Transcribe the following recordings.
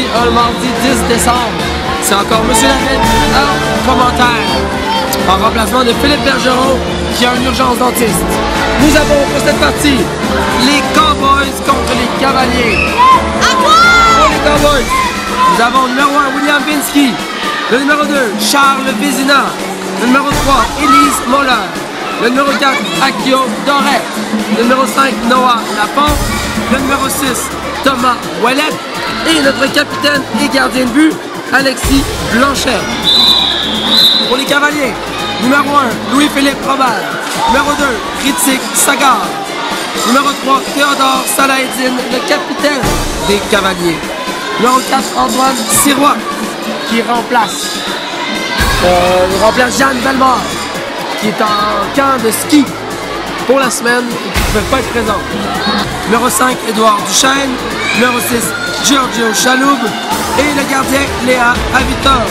samedi, le mardi 10 décembre. C'est encore M. David en commentaire, en remplacement de Philippe Bergeron qui a une urgence dentiste. Nous avons pour cette partie les Cowboys contre les Cavaliers. Pour les Cowboys, nous avons le numéro 1 William Vinsky, le numéro 2 Charles Vézina, le numéro 3 Élise Moller, le numéro 4 Akio Doré, le numéro 5 Noah Lapont, le numéro 6 Thomas Ouellet et notre capitaine et gardien de but Alexis Blanchet. Pour les Cavaliers, numéro 1 Louis-Philippe Robert, numéro 2 Ritik Sagar, numéro 3 Théodore Salahédine, le capitaine des Cavaliers, numéro 4 Antoine Sirois qui remplace Jeanne Bellemare qui est en camp de ski pour la semaine et qui ne peut pas être présent. Numéro 5 Édouard Duchesne, numéro 6 Giorgio Chaloub et le gardien Léa Avitor.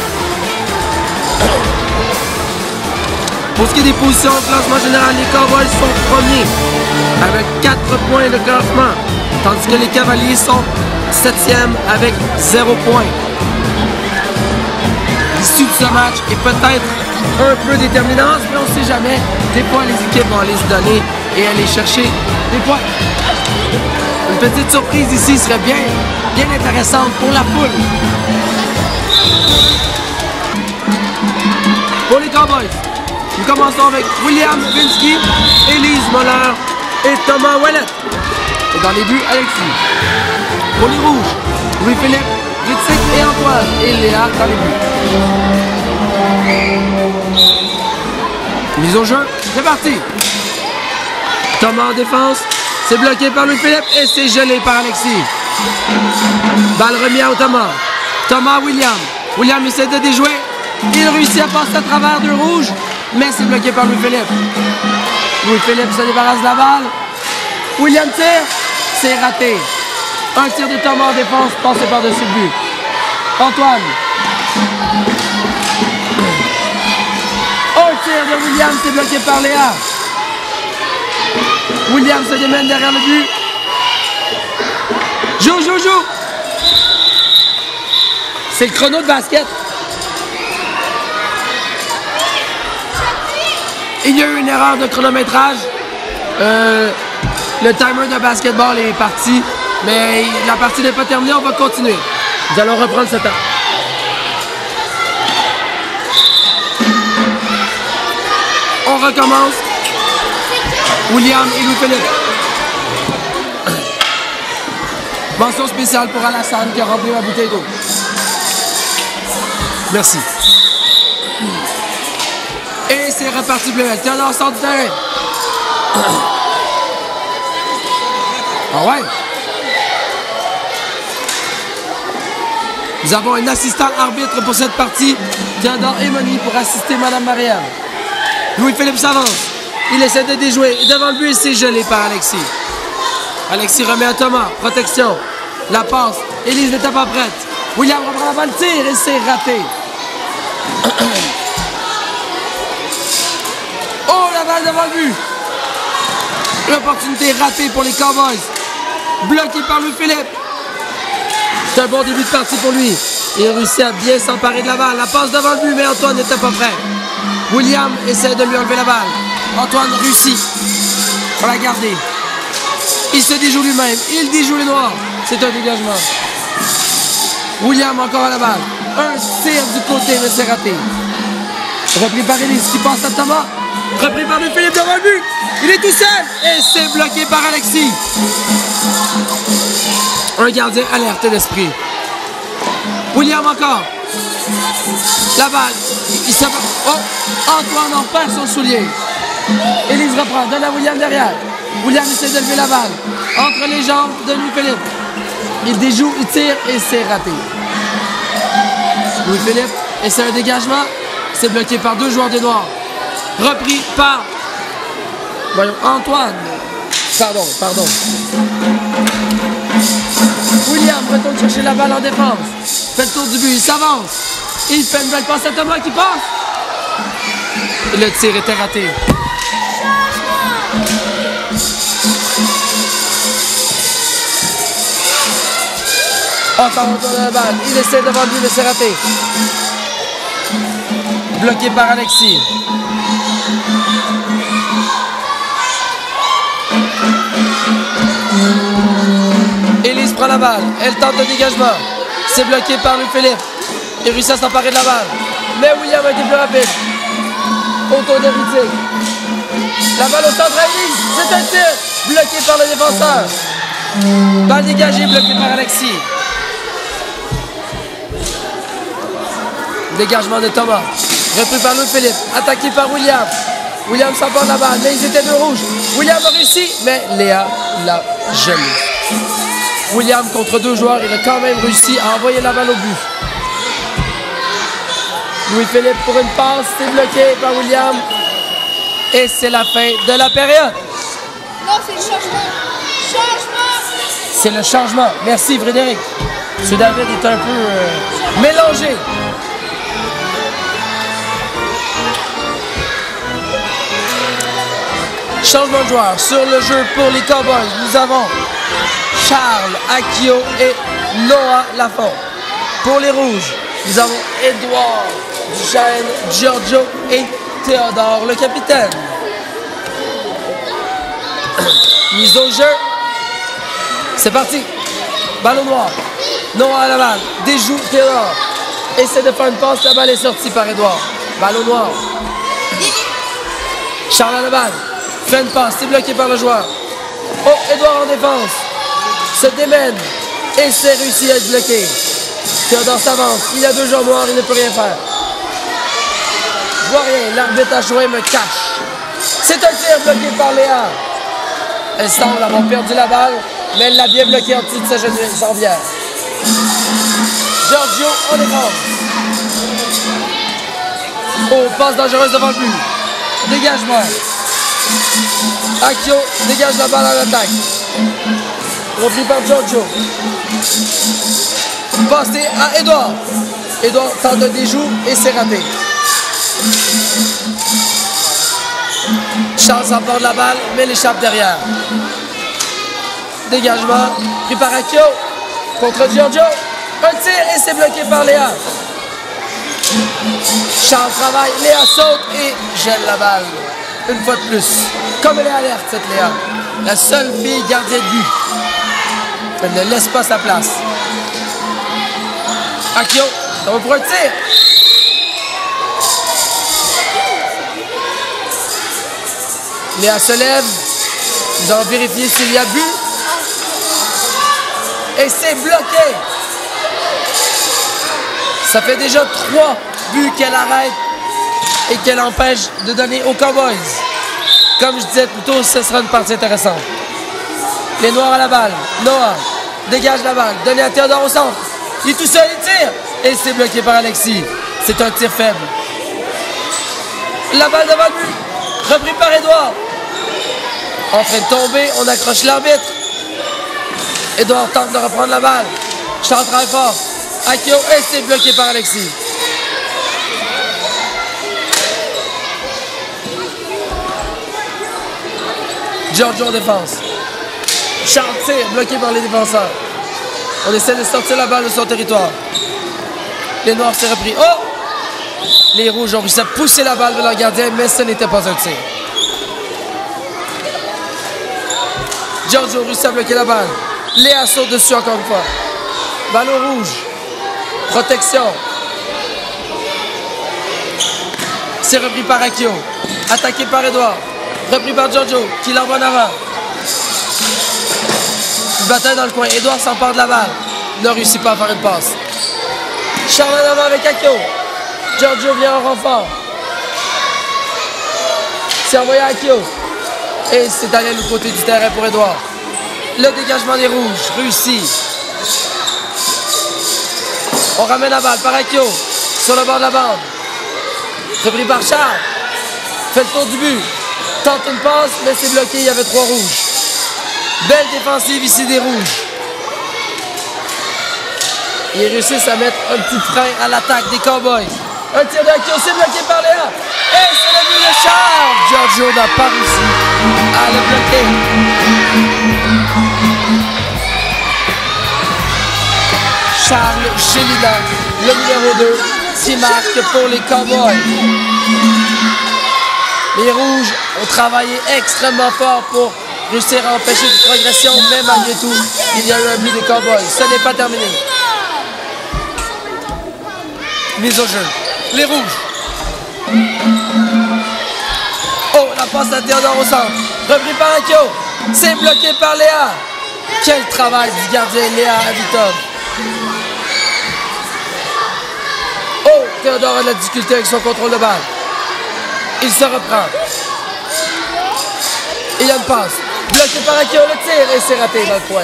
Pour ce qui est des positions au classement général, les Cowboys sont premiers avec 4 points de classement, tandis que les Cavaliers sont 7e avec 0 points. L'issue de ce match est peut-être un peu déterminante, mais on ne sait jamais. Des fois, les équipes vont aller se donner et aller chercher des points. Une petite surprise ici serait bien intéressante pour la foule. Pour les Cowboys, nous commençons avec William Vinsky, Élise Moller et Thomas Ouellet. Et dans les buts, Alexis. Pour les Rouges, Louis-Philippe, Ritik et Antoine et Léa dans les buts. Mise au jeu, c'est parti. Thomas en défense, c'est bloqué par Louis-Philippe et c'est gelé par Alexis. Balle remise à Thomas. Thomas William. William essaie de déjouer. Il réussit à passer à travers deux rouges, mais c'est bloqué par Louis-Philippe. Louis-Philippe se débarrasse de la balle. William tire, c'est raté. Un tir de Thomas en défense, passé par-dessus le but. Antoine. Un tir de William, c'est bloqué par Léa. William se démène derrière le but. Joue. C'est le chrono de basket. Il y a eu une erreur de chronométrage. Le timer de basketball est parti, mais la partie n'est pas terminée, on va continuer. Nous allons reprendre ce temps. On recommence. William et Louis-Philippe. Mention spéciale pour Alassane qui a rempli ma bouteille d'eau. Merci. Et c'est reparti bleu. Théodore sort du terrain. Ah ouais. Nous avons un assistant arbitre pour cette partie. Théodore Emoni pour assister Madame Marianne. Louis-Philippe s'avance. Il essaie de déjouer. Devant le but, il s'est gelé par Alexis. Alexis remet à Thomas. Protection. La passe. Élise n'était pas prête. William reprend la balle, tire et c'est raté. Oh, la balle devant le but. L'opportunité ratée pour les Cowboys. Bloqué par Louis-Philippe. C'est un bon début de partie pour lui. Il réussit à bien s'emparer de la balle. La passe devant le but, mais Antoine n'était pas prêt. William essaie de lui enlever la balle. Antoine réussit pour la garder. Il se déjoue lui-même. Il déjoue les Noirs. C'est un dégagement. William encore à la balle. Un tir du côté, mais c'est raté. Repris par Élise qui passe à Thomas. Repris par Louis-Philippe devant le but. Il est tout seul. Et c'est bloqué par Alexis. Un gardien alerté d'esprit. William encore. La balle. Il se... Oh! Antoine en perd son soulier. Élise reprend. Donne à William derrière. William essaie de lever la balle. Entre les jambes de Louis-Philippe. Il déjoue, il tire et c'est raté. Louis-Philippe essaie un dégagement. C'est bloqué par deux joueurs des Noirs. Repris par... Voyons, Antoine. Pardon. William retourne chercher la balle en défense. Fait le tour du but, il s'avance. Il fait une belle passe à Thomas qui passe. Le tir était raté. ça retourne la balle. Il essaie devant lui, mais c'est raté. Bloqué par Alexis. Élise prend la balle. Elle tente le dégagement. C'est bloqué par Louis-Philippe. Il réussit à s'emparer de la balle. Mais William a été plus rapide. Autour d'Héritique. La balle au centre à Élise. C'est un tir. Bloqué par le défenseur. Balle dégagée, bloqué par Alexis. Dégagement de Thomas. Repris par Louis-Philippe. Attaqué par William. William s'empare de la balle, mais ils étaient deux rouges. William a réussi, mais Léa l'a gelé. William contre deux joueurs, il a quand même réussi à envoyer la balle au but. Louis-Philippe pour une passe, c'est bloqué par William. Et c'est la fin de la période. Non, c'est le changement. C'est le changement. Merci Frédéric. M. David est un peu mélangé. Changement de joueur sur le jeu pour les Cowboys. Nous avons Charles Akio et Noah Lafont. Pour les Rouges, nous avons Édouard Duchesne, Giorgio et Théodore, le capitaine. Mise au jeu. C'est parti. Ballon noir. Noah à la balle. Déjoue Théodore. Essaie de faire une passe. La balle est sortie par Édouard. Ballon noir. Charles à la balle. Fait une passe. C'est bloqué par le joueur. Oh, Édouard en défense. Se démène. Et c'est réussi à être bloqué. Théodore s'avance. Il a deux joueurs noirs. Il ne peut rien faire. Je vois rien. L'arbitre à jouer me cache. C'est un tir bloqué par Léa. Elle semble avoir perdu la balle, mais elle l'a bien bloqué en dessous de sa jambière. Giorgio en défense. Oh, passe dangereuse devant le but. Dégagement. Akio dégage la balle à l'attaque. Repris par Giorgio. Passé à Édouard. Édouard tente un déjoue et c'est raté. Charles s'empare de la balle, mais l'échappe derrière. Dégagement, pris par Akio, contre Giorgio. Un tir et c'est bloqué par Léa. Charles travaille, Léa saute et gèle la balle. Une fois de plus. Comme elle est alerte, cette Léa. La seule fille gardienne de but. Elle ne laisse pas sa place. Akio, ça va pour un tir. Léa se lève. Nous allons vérifier s'il y a but. Et c'est bloqué. Ça fait déjà 3 buts qu'elle arrête et qu'elle empêche de donner aux Cowboys. Comme je disais plus tôt, ce sera une partie intéressante. Les Noirs à la balle. Noah dégage la balle. Donné à Théodore au centre. Il est tout seul, il tire. Et c'est bloqué par Alexis. C'est un tir faible. La balle devant le but. Repris par Édouard. En train de tomber, on accroche l'arbitre. Édouard tente de reprendre la balle. Charles travaille fort. Akio et c'est bloqué par Alexis. Giorgio en défense. Charles tire, bloqué par les défenseurs. On essaie de sortir la balle de son territoire. Les Noirs s'est repris. Oh! Les Rouges ont réussi à pousser la balle de leur gardien, mais ce n'était pas un tir. Giorgio réussit à bloquer la balle. Léa saute dessus encore une fois. Ballon rouge. Protection. C'est repris par Akio. Attaqué par Édouard. Repris par Giorgio, qui l'envoie en avant. Une bataille dans le coin. Édouard s'empare de la balle. Ne réussit pas à faire une passe. Charles en avant avec Akio. Giorgio vient en renfort. C'est envoyé à Akio. Et c'est allé de l'autre côté du terrain pour Édouard. Le dégagement des Rouges réussi. On ramène la balle par Akio sur le bord de la bande. Repris par Charles. Fait le tour du but. Tente une passe, mais c'est bloqué. Il y avait 3 Rouges. Belle défensive ici des Rouges. Ils réussissent à mettre un petit frein à l'attaque des Cowboys. Un tir d'Akio, c'est bloqué par Léa. Et c'est le but de Charles. Giorgio n'a pas réussi à le bloquer. Charles Gélinas, le numéro 2, qui marque pour les Cowboys. Les Rouges ont travaillé extrêmement fort pour réussir à empêcher une progression, mais malgré tout, il y a eu un but des Cowboys. Ce n'est pas terminé. Mise au jeu. Les Rouges. Oh, la passe à Théodore au centre. Repris par Akio. C'est bloqué par Léa. Quel travail du gardien Léa Avitov. Oh, Théodore a de la difficulté avec son contrôle de balle. Il se reprend. Et il y a une passe. Bloqué par Akio, le tir et c'est raté dans le coin.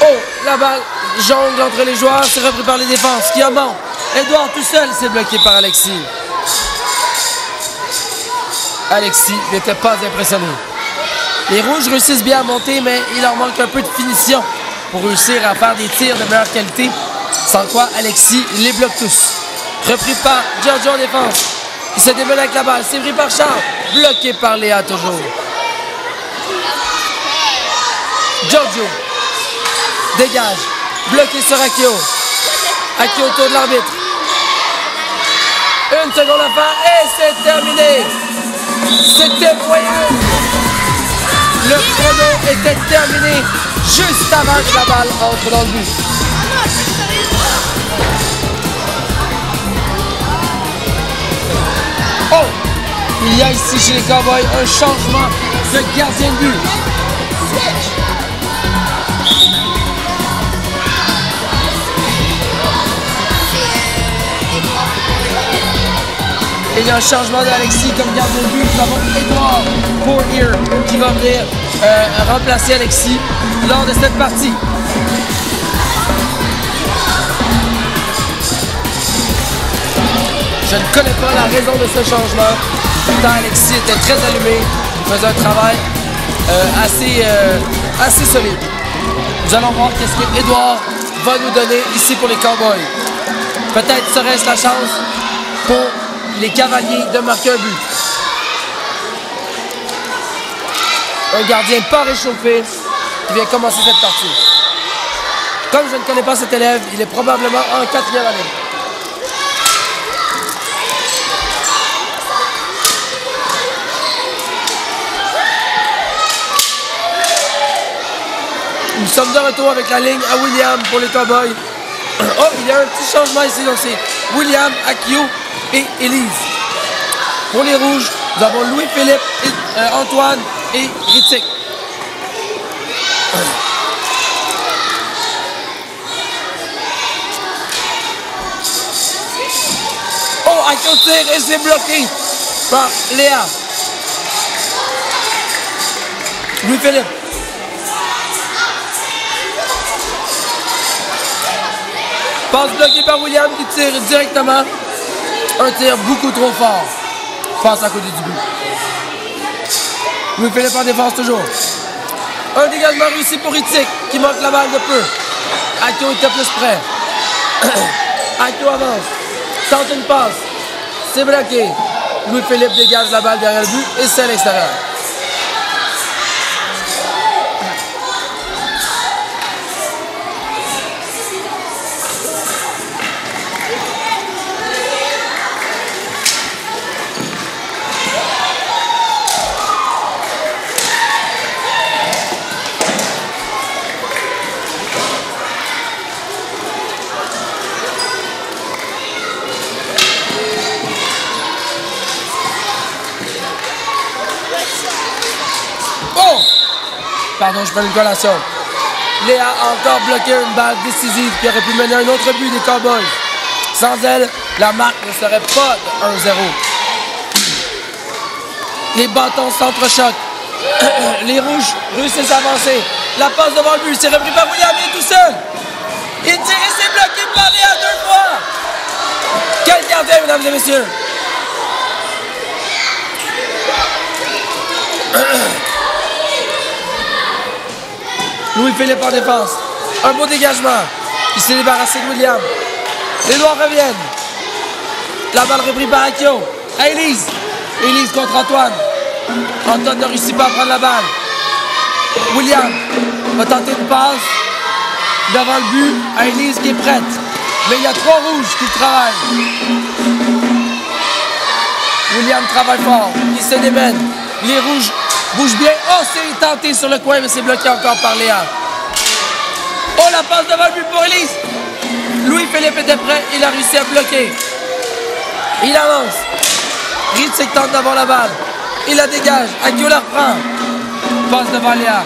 Oh, la balle jongle entre les joueurs, c'est repris par les défenses. Qui en manque? Edouard tout seul, c'est bloqué par Alexis. Alexis n'était pas impressionné. Les Rouges réussissent bien à monter, mais il leur manque un peu de finition pour réussir à faire des tirs de meilleure qualité. Sans quoi, Alexis les bloque tous. Repris par Giorgio en défense. Il se démêle avec la balle. C'est pris par Charles. Bloqué par Léa toujours. Giorgio. Dégage. Bloqué sur Akio. Akio autour de l'arbitre. Une seconde à faire et c'est terminé. C'était moyen. Le chrono était terminé juste avant que la balle entre dans le but. Oh! Il y a ici chez les Cowboys un changement de gardien de but. Et il y a un changement d'Alexis comme gardien de but. Nous avons Edouard Fournier qui va venir remplacer Alexis lors de cette partie. Je ne connais pas la raison de ce changement. Pourtant, Alexis était très allumé. Il faisait un travail assez solide. Nous allons voir qu'est-ce que Edouard va nous donner ici pour les Cowboys. Peut-être serait-ce la chance pour les Cavaliers de marquer un but. Un gardien pas réchauffé qui vient commencer cette partie. Comme je ne connais pas cet élève, il est probablement en 4e année. Nous sommes de retour avec la ligne à William pour les Cowboys. Oh, il y a un petit changement ici. Donc c'est William, Akio et Élise. Pour les Rouges, nous avons Louis-Philippe, Antoine et Ritik. Oh, Akio tire et c'est bloqué par Léa. Louis-Philippe. Passe bloquée par William qui tire directement. Un tir beaucoup trop fort. Passe à côté du but. Louis-Philippe en défense toujours. Un dégagement réussi pour Ritik qui manque la balle de peu. Akio était plus près. Akio avance. Tente une passe. C'est bloqué. Louis-Philippe dégage la balle derrière le but et c'est à l'extérieur. Pardon, je prends une collation. Léa a encore bloqué une balle décisive qui aurait pu mener un autre but des Cowboys. Sans elle, la marque ne serait pas de 1-0. Les bâtons s'entrechoquent. Les Rouges réussissent à avancer. La passe devant le but, c'est repris par William, il est tout seul. Il tire et c'est bloqué par Léa 2 fois. Quel gardien, mesdames et messieurs. Louis-Philippe en défense. Un beau dégagement. Il s'est débarrassé de William. Les Noirs reviennent. La balle reprise par Akio. À Élise. Élise contre Antoine. Antoine ne réussit pas à prendre la balle. William va tenter une passe devant le but à Élise qui est prête. Mais il y a 3 rouges qui travaillent. William travaille fort. Il se démène. Les rouges bougent bien. Oh, c'est tenté sur le coin, mais c'est bloqué encore par Léa. Oh, la passe devant le but pour Élise. Louis-Philippe était prêt. Il a réussi à bloquer. Il avance. Ritzig tente d'avoir la balle. Il la dégage. Akio la reprend. Passe devant Léa.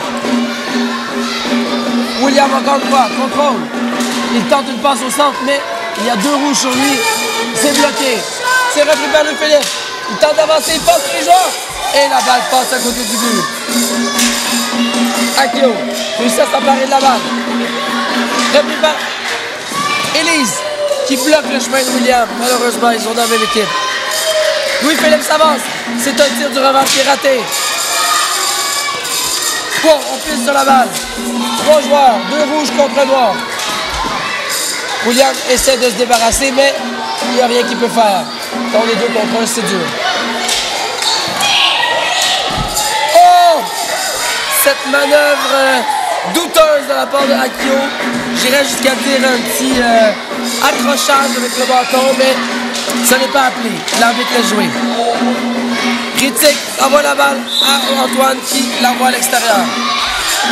William encore une fois. Contrôle. Il tente une passe au centre, mais il y a 2 rouges sur lui. C'est bloqué. C'est repris par Louis-Philippe. Il tente d'avancer. Il passe sur les joueurs. Et la balle passe à côté du but. Akio réussit à s'emparer de la balle. Repris par Élise qui bloque le chemin de William. Malheureusement, ils sont dans la même équipe. Louis-Philippe s'avance. C'est un tir du revers qui est raté. Bon, on pile sur la balle. 3 joueurs, 2 rouges contre noir. William essaie de se débarrasser, mais il n'y a rien qu'il peut faire. Quand on est 2 contre 1, c'est dur. Oh! Cette manœuvre douteuse de la part de Akio. J'irais jusqu'à dire un petit accrochage avec le bâton, mais ça n'est pas appelé. L'arbitre l'a joué. Ritzig envoie la balle à Antoine qui l'envoie à l'extérieur.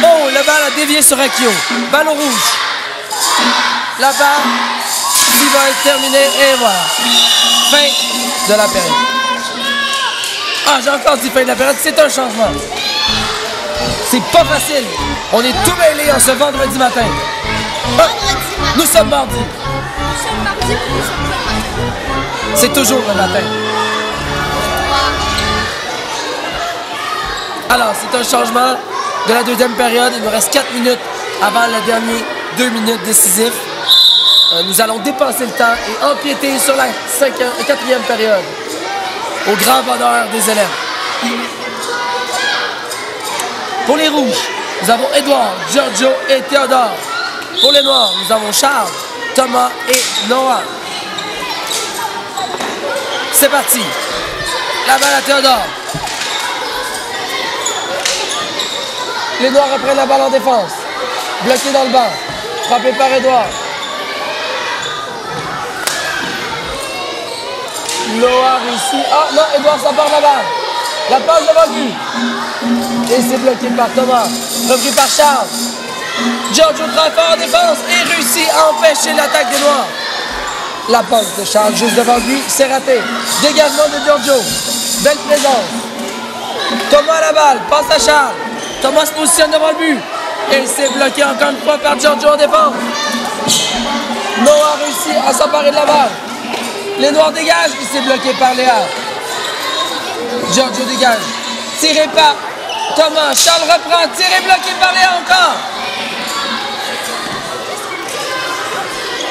Oh, la balle a dévié sur Akio. Balle au rouge. La balle qui va être terminée et voilà. Fin de la période. Ah, j'ai encore dit fin de la période. C'est un changement. C'est pas facile. On est tout mêlés en ce vendredi matin. Nous sommes mardi. C'est toujours le matin. Alors, c'est un changement de la 2e période. Il nous reste 4 minutes avant le dernier 2 minutes décisif. Nous allons dépasser le temps et empiéter sur la 4e période. Au grand bonheur des élèves. Pour les rouges, nous avons Édouard, Giorgio et Théodore. Pour les noirs, nous avons Charles, Thomas et Noah. C'est parti. La balle à Théodore. Les noirs reprennent la balle en défense. Bloqué dans le banc. Frappé par Édouard. Noah réussit. Ah non, Édouard s'empare de la balle. La passe devant le but. Et c'est bloqué par Thomas. Repris par Charles. Giorgio très fort en défense et réussit à empêcher l'attaque des Noirs. La passe de Charles juste devant lui, c'est raté. Dégagement de Giorgio. Belle présence. Thomas à la balle, passe à Charles. Thomas se positionne devant le but. Et c'est bloqué encore une fois par Giorgio en défense. Noah réussit à s'emparer de la balle. Les Noirs dégagent et c'est bloqué par Léa. Giorgio dégage. Tiré par Thomas. Charles reprend. Tiré bloqué par Léa encore.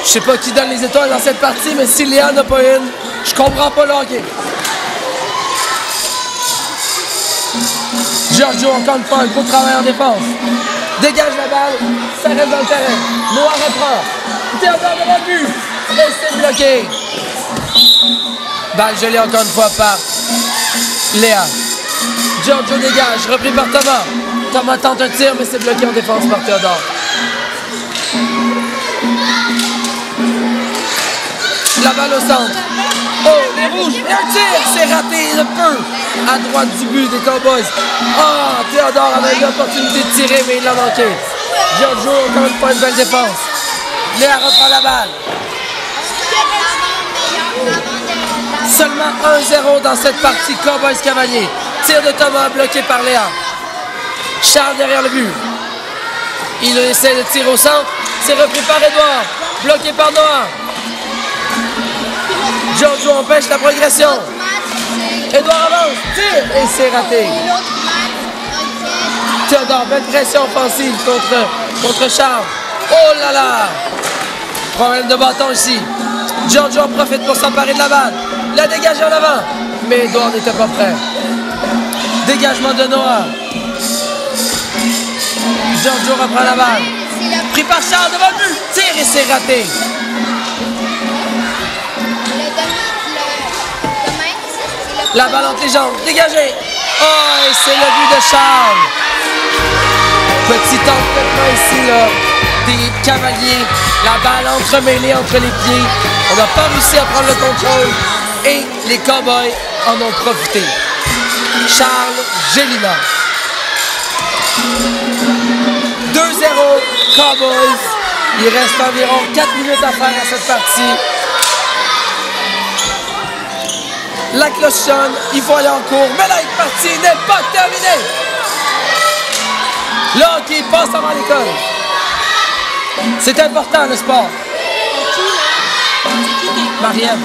Je sais pas qui donne les étoiles dans cette partie, mais si Léa n'a pas une, je comprends pas le hockey. Giorgio, encore une fois, un gros travail en défense. Dégage la balle, ça reste dans le terrain. Noah reprend. Théodore devant le but. Et c'est bloqué. Balle gelée encore une fois par Léa. Giorgio dégage, repris par Thomas. Thomas tente un tir, mais c'est bloqué en défense par Théodore. La balle au centre. Oh, les rouges. Et un tir. C'est raté de peu. À droite du but des Cowboys. Oh, Théodore avait l'opportunité de tirer, mais il l'a manqué. Giorgio, encore une fois, une belle défense. Léa reprend la balle. Seulement 1-0 dans cette partie Cowboys Cavaliers. Tir de Thomas bloqué par Léa. Charles derrière le but. Il essaie de tirer au centre. C'est repris par Édouard. Bloqué par Noah. Giorgio empêche la progression. Édouard avance, tire et c'est raté. Théodore, belle pression offensive contre Charles. Oh là là! Problème de bâton ici. Giorgio en profite pour s'emparer de la balle. La dégage en avant. Mais Édouard n'était pas prêt. Dégagement de Noah. Giorgio reprend la balle. Pris par Charles devant le but. Tire et c'est raté. La balle entre les jambes, dégagée. Oh, et c'est le but de Charles. Petit entêtement ici, là, des Cavaliers. La balle entremêlée entre les pieds. On n'a pas réussi à prendre le contrôle. Et les Cowboys en ont profité. Charles Gélina. 2-0 Cowboys. Il reste environ 4 minutes à faire à cette partie. La cloche sonne, il faut aller en cours, mais la partie n'est pas terminée. Le hockey passe avant l'école. C'est important le sport. Marianne.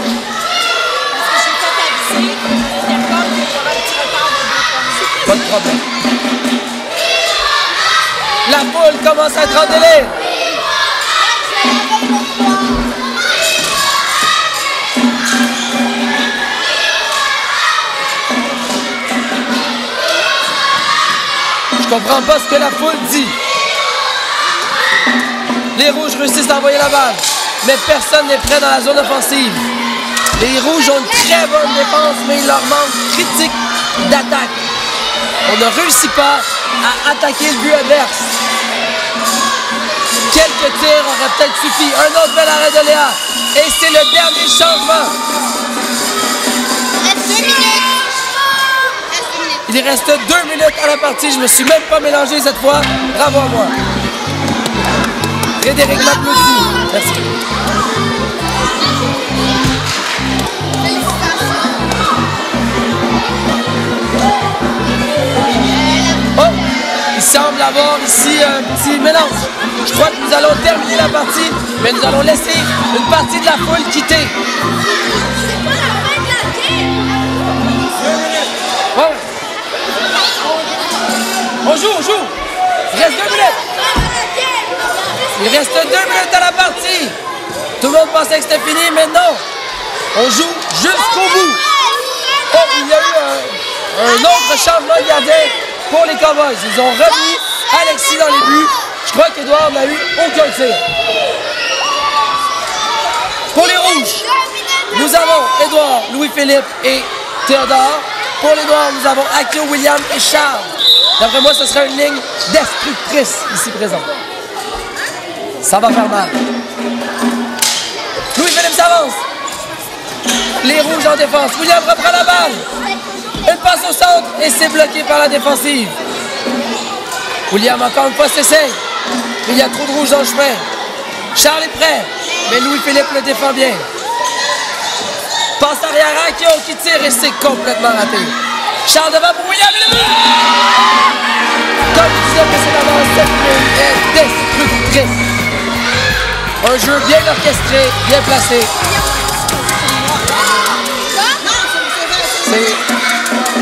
Parce que j'ai fait aviser, il y a comme qu'il y aura un petit retard de 2-3 minutes. Pas de problème. La poule commence à être en délai. Je comprends pas ce que la foule dit. Les Rouges réussissent à envoyer la balle, mais personne n'est prêt dans la zone offensive. Les Rouges ont une très bonne défense, mais il leur manque critique d'attaque. On ne réussit pas à attaquer le but adverse. Quelques tirs auraient peut-être suffi. Un autre bel arrêt de Léa. Et c'est le dernier changement. Reste 2 minutes. Il reste 2 minutes à la partie. Je me suis même pas mélangé cette fois. Bravo à moi. Frédéric m'applaudit. Merci. Oh, il semble avoir ici un petit mélange. Je crois que nous allons terminer la partie, mais nous allons laisser une partie de la foule quitter. C'est pas la fin de la game. Ouais. On joue. Il reste 2 minutes. Il reste 2 minutes à la partie. Tout le monde pensait que c'était fini, mais non. On joue jusqu'au bout. Oh, il y a eu un autre changement de gardien pour les Cowboys. Ils ont remis Alexis dans les buts. Je crois qu'Edouard n'a eu aucun tir. Pour les Rouges, nous avons Edouard, Louis-Philippe et Théodore. Pour les Noirs, nous avons Akio, William et Charles. D'après moi, ce serait une ligne destructrice ici présente. Ça va faire mal. Louis-Philippe s'avance. Les Rouges en défense. William reprend la balle. Une passe au centre et c'est bloqué par la défensive. William encore une fois s'essaye. Mais il y a trop de Rouges dans le chemin. Charles est prêt, mais Louis-Philippe le défend bien. Passe arrière à Akio qui tire et c'est complètement raté. Charles devant pour William et le but! Comme je disais précédemment, cette ligne est destructrice. Un jeu bien orchestré, bien placé. C'est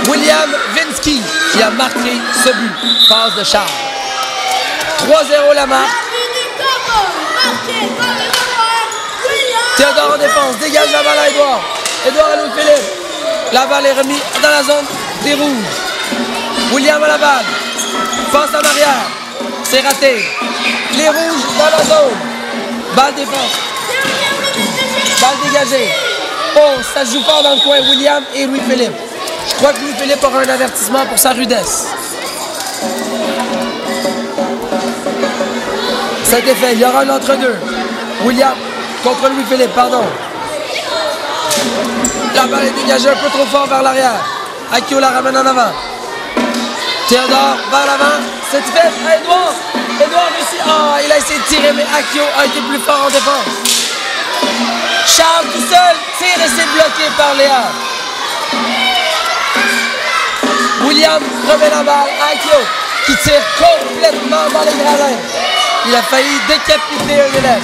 William Vinsky qui a marqué ce but. Passe de Charles. 3-0 la marque. Théodore en défense, dégage la balle à Edouard. Edouard à Louis-Philippe. La balle est remise dans la zone des Rouges. William à la balle. Passe en arrière. C'est raté. Les Rouges dans la zone. Balle défense. Balle dégagée. Oh, ça se joue fort dans le coin. William et Louis-Philippe. Je crois que Louis-Philippe aura un avertissement pour sa rudesse. Cet effet, il y aura un entre-deux. William contre Louis-Philippe, pardon. La balle est dégagée un peu trop fort vers l'arrière. Akio la ramène en avant. Théodore vers l'avant. C'est fait à Edouard. Edouard réussit. Ah, il a essayé de tirer, mais Akio a été plus fort en défense. Charles tout seul tire et c'est bloqué par Léa. William remet la balle à Akio qui tire complètement dans les gradins. Il a failli décapiter un élève.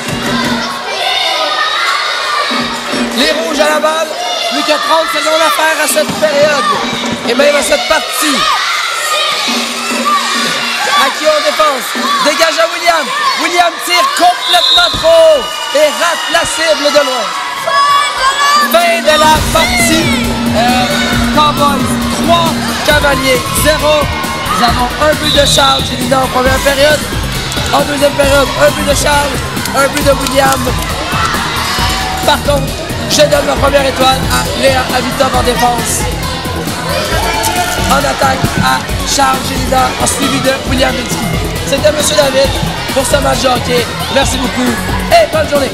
Les Rouges à la balle. Plus que 30 secondes à faire à cette période. Et même à cette partie. Akio en défense. Dégage à William. William tire complètement trop et rate la cible de loin. Fin de la partie. Cowboys 3, Cavaliers 0. Nous avons un but de Charles Gélina en première période. En deuxième période, un but de Charles, un but de William. Par contre, je donne ma première étoile à Léa Avitov en défense. en attaque à Charles Gélidan, en suivi de William Bitsky. C'était M. David pour ce match de hockey. Merci beaucoup et bonne journée.